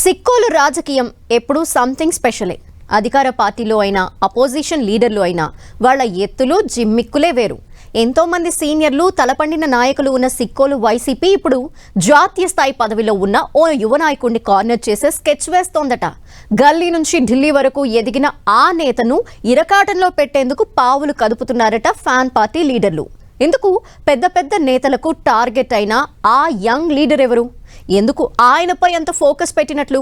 సిక్కోలు రాజకీయం ఎప్పుడూ సంథింగ్ స్పెషలే. అధికార పార్టీలో అయినా అపోజిషన్ లీడర్లు అయినా వాళ్ళ ఎత్తులు జిమ్మిక్కులే వేరు. ఎంతో మంది సీనియర్లు తలపండిన నాయకులు ఉన్న సిక్కోలు వైసీపీ ఇప్పుడు జాతీయ స్థాయి పదవిలో ఉన్న ఓ యువ నాయకుడిని కార్నర్ చేసే స్కెచ్ వేస్తోందట. గల్లీ నుంచి ఢిల్లీ వరకు ఎదిగిన ఆ నేతను ఇరకాటంలో పెట్టేందుకు పావులు కదుపుతున్నారట ఫ్యాన్ పార్టీ లీడర్లు. ఎందుకు పెద్ద పెద్ద నేతలకు టార్గెట్ అయిన ఆ యంగ్ లీడర్ ఎవరు? ఎందుకు ఆయనపై అంత ఫోకస్ పెట్టినట్లు?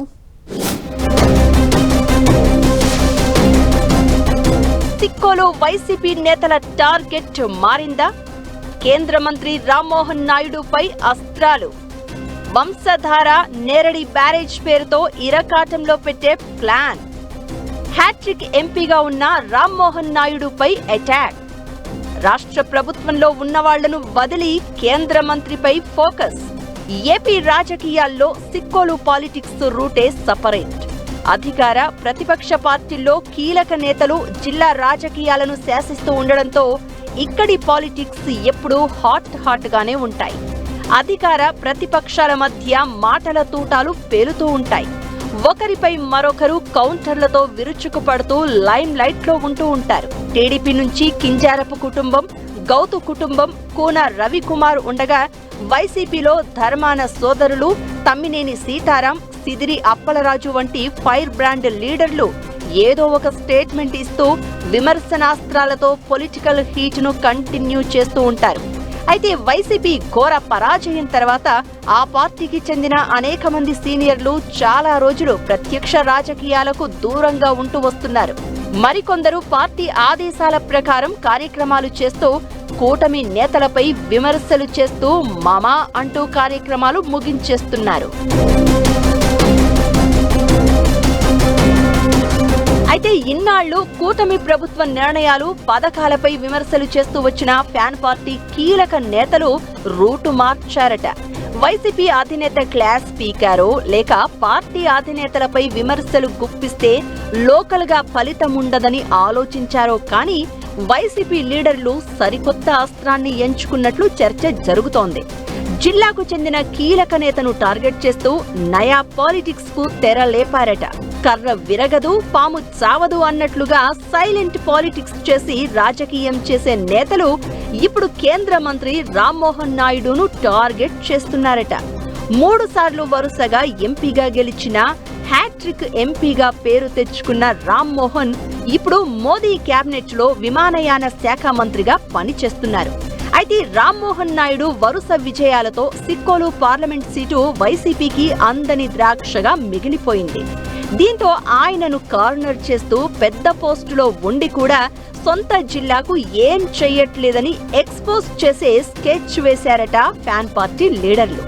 సిక్కోలు వైసీపీ నేతల టార్గెట్ మారిందా? కేంద్ర మంత్రి రామ్మోహన్ నాయుడుపై అస్త్రాలు. వంశధార నేరడి బ్యారేజ్ పేరుతో ఇరకాటంలో పెట్టే ప్లాన్. హ్యాట్రిక్ ఎంపీగా ఉన్న రామ్మోహన్ నాయుడుపై అటాక్. రాష్ట్ర ప్రభుత్వంలో ఉన్న వాళ్లను వదిలి కేంద్ర మంత్రిపై ఫోకస్. ఏపీ రాజకీయాల్లో సిక్కోలు పాలిటిక్స్ రూటే సపరేట్. అధికార ప్రతిపక్ష పార్టీల్లో కీలక నేతలు జిల్లా రాజకీయాలను శాసిస్తూ ఉండడంతో ఇక్కడి పాలిటిక్స్ ఎప్పుడూ హాట్ గానే ఉంటాయి. అధికార ప్రతిపక్షాల మధ్య మాటల తూటాలు పేలుతూ ఉంటాయి. ఒకరిపై మరొకరు కౌంటర్లతో విరుచుకుపడుతూ లైమ్ లైట్ లో ఉంటూ ఉంటారు. టీడీపీ నుంచి కింజారపు కుటుంబం, గౌతు కుటుంబం, కూన రవికుమార్ ఉండగా వైసీపీలో ధర్మాన సోదరులు తమ్మినేని సీతారాం, సిదిరి అప్పలరాజు వంటి ఫైర్ బ్రాండ్ లీడర్లు ఏదో ఒక స్టేట్మెంట్ ఇస్తూ విమర్శనాస్త్రాలతో పొలిటికల్ హీట్ ను కంటిన్యూ చేస్తూ ఉంటారు. అయితే వైసీపీ ఘోర పరాజయం తర్వాత ఆ పార్టీకి చెందిన అనేక మంది సీనియర్లు చాలా రోజులు ప్రత్యక్ష రాజకీయాలకు దూరంగా ఉంటూ వస్తున్నారు. మరికొందరు పార్టీ ఆదేశాల ప్రకారం కార్యక్రమాలు చేస్తూ కూటమి నేతలపై విమర్శలు చేస్తూ మామా అంటూ కార్యక్రమాలు ముగించేస్తున్నారు. అయితే ఇన్నాళ్లు కూటమి ప్రభుత్వ నిర్ణయాలు, పథకాలపై విమర్శలు చేస్తూ వచ్చిన ఫ్యాన్ పార్టీ కీలక నేతలు రూటు మార్చారట. వైసీపీ అధినేత క్లాస్ స్పీకరో లేక పార్టీ అధినేతలపై విమర్శలు గుప్పిస్తే లోకల్ గా ఫలితం ఉండదని ఆలోచించారో కానీ వైసీపీ లీడర్లు సరికొత్త అస్త్రాన్ని ఎంచుకున్నట్లు చర్చ జరుగుతోంది. జిల్లాకు చెందిన కీలక నేతను టార్గెట్ చేస్తూ నయా పాలిటిక్స్ కు తెర లేపారట. కర్ర విరగదు, పాము చావదు అన్నట్లుగా సైలెంట్ పాలిటిక్స్ చేసి రాజకీయం చేసే నేతలు ఇప్పుడు కేంద్ర మంత్రి రామ్మోహన్ నాయుడును టార్గెట్ చేస్తున్నారట. 3 సార్లు వరుసగా ఎంపీగా గెలిచిన హ్యాట్రిక్ ఎంపీగా పేరు తెచ్చుకున్న రామ్మోహన్ ఇప్పుడు మోదీ క్యాబినెట్ లో విమానయాన శాఖ మంత్రిగా పనిచేస్తున్నారు. అయితే రామ్మోహన్ నాయుడు వరుస విజయాలతో సిక్కోలు పార్లమెంట్ సీటు వైసీపీకి అందని ద్రాక్షగా మిగిలిపోయింది. దీంతో ఆయనను కార్నర్ చేస్తూ పెద్ద పోస్టులో ఉండి కూడా సొంత జిల్లాకు ఏం చెయ్యట్లేదని ఎక్స్పోజ్ చేసే స్కెచ్ వేశారట ఫ్యాన్ పార్టీ లీడర్లు.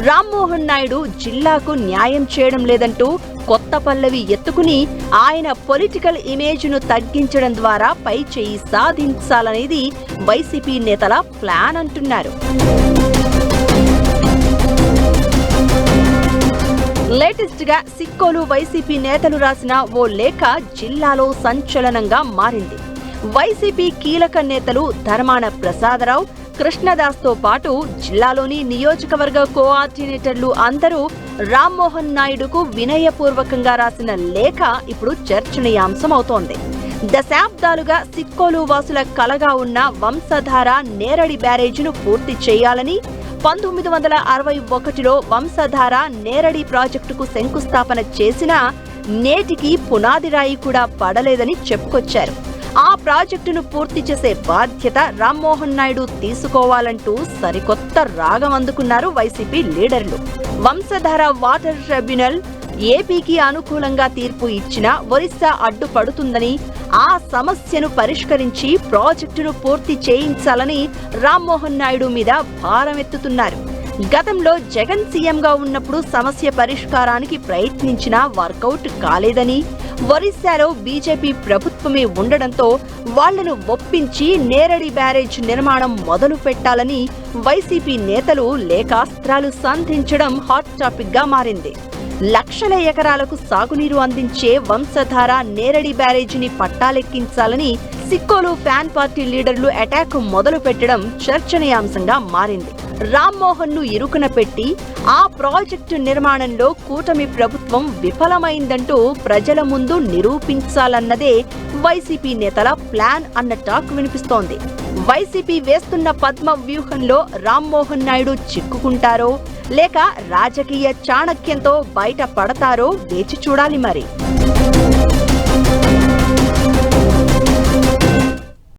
రామ్మోహన్ నాయుడు జిల్లాకు న్యాయం చేయడం లేదంటూ కొత్త పల్లవి ఎత్తుకుని ఆయన పొలిటికల్ ఇమేజ్ ను తగ్గించడం ద్వారా పై చేయి సాధించాలనేది వైసీపీ నేతల ప్లాన్ అంటున్నారు. లేటెస్ట్ గా సిక్కోలు వైసీపీ నేతలు రాసిన ఓ లేఖ జిల్లాలో సంచలనంగా మారింది. వైసీపీ కీలక నేతలు ధర్మాన ప్రసాదరావు, కృష్ణదాస్ తో పాటు జిల్లాలోని నియోజకవర్గ కోఆర్డినేటర్లు అందరూ రామ్మోహన్ నాయుడుకు వినయపూర్వకంగా రాసిన లేఖ ఇప్పుడు చర్చనీయాంశమవుతోంది. దశాబ్దాలుగా సిక్కోలు వాసుల కలగా ఉన్న వంశధార నేరడి బ్యారేజీను పూర్తి చేయాలని, 1961లో వంశధార నేరడి ప్రాజెక్టుకు శంకుస్థాపన చేసినా నేటికి పునాది రాయి కూడా పడలేదని చెప్పుకొచ్చారు. ఆ ప్రాజెక్టును పూర్తి చేసే బాధ్యత రామ్మోహన్ నాయుడు తీసుకోవాలంటూ సరికొత్త రాగం అందుకున్నారు వైసీపీ లీడర్లు. వంశధార వాటర్ ట్రిబ్యునల్ ఏపీకి అనుకూలంగా తీర్పు ఇచ్చినా ఒరిస్సా అడ్డుపడుతుందని, ఆ సమస్యను పరిష్కరించి ప్రాజెక్టును పూర్తి చేయించాలని రామ్మోహన్ నాయుడు మీద భారమెత్తుతున్నారు. గతంలో జగన్ సీఎంగా ఉన్నప్పుడు సమస్య పరిష్కారానికి ప్రయత్నించినా వర్కౌట్ కాలేదని, ఒరిస్సాలో బీజేపీ ప్రభుత్వమే ఉండడంతో వాళ్లను ఒప్పించి నేరడి బ్యారేజ్ నిర్మాణం మొదలు పెట్టాలని వైసీపీ నేతలు లేఖాస్త్రాలు సంధించడం హాట్ టాపిక్ గా మారింది. లక్షల ఎకరాలకు సాగునీరు అందించే వంశధార నేరడి బ్యారేజీని పట్టాలెక్కించాలని సిక్కోలు ఫ్యాన్ పార్టీ లీడర్లు అటాక్ మొదలు పెట్టడం చర్చనీయాంశంగా మారింది. రామ్మోహన్ను ఇరుకున పెట్టి ఆ ప్రాజెక్టు నిర్మాణంలో కూటమి ప్రభుత్వం విఫలమైందంటూ ప్రజల ముందు నిరూపించాలన్నదే వైసీపీ నేతల ప్లాన్ అన్న టాక్ వినిపిస్తోంది. వైసీపీ వేస్తున్న పద్మ వ్యూహంలో రామ్మోహన్ నాయుడు చిక్కుకుంటారో లేక రాజకీయ చాణక్యంతో బయట పడతారో వేచి చూడాలి మరి.